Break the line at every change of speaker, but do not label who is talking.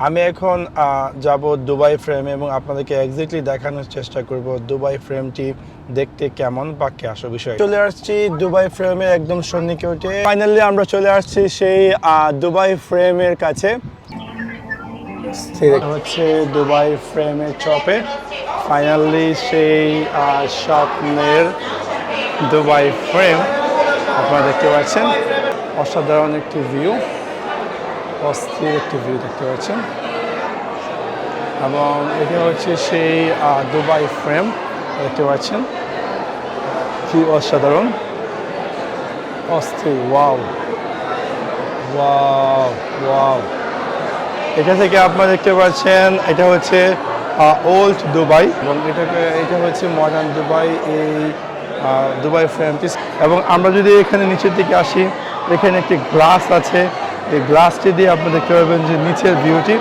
আমি এখন যাব দুবাই ফ্রেম এবং আপনাদেরকে এক্স্যাক্টলি দেখানোর চেষ্টা করব দুবাই ফ্রেমটি দেখতে কেমন বা কি আসল বিষয়। চলে আসছি দুবাই ফ্রেমে একদম সন্নিকটে। ফাইনালি আমরা চলে আসছি সেই দুবাই ফ্রেমের কাছে। হচ্ছে দুবাই ফ্রেমের চপে ফাইনালি সেই স্বপ্নের দুবাই ফ্রেম আপনারা দেখতে পাচ্ছেন। অসাধারণ একটি ভিউ, অস্থির একটি ভিউ দেখতে পাচ্ছেন এবং এটা হচ্ছে সেই দুবাই ফ্রেম দেখতে পাচ্ছেন। কি অসাধারণ, অস্থির, ওয়াও ওয়াও ওয়াও। এটা থেকে আপনারা দেখতে পাচ্ছেন এটা হচ্ছে ওল্ড দুবাই এবং এটা হচ্ছে মডার্ন দুবাই, এই দুবাই ফ্রেমটি। এবং আমরা যদি এখানে নিচের দিকে আসি, এখানে একটি গ্লাস আছে, এই গ্লাসটি দিয়ে আপনি দেখতে পাবেন যে নিচের ভিউটি।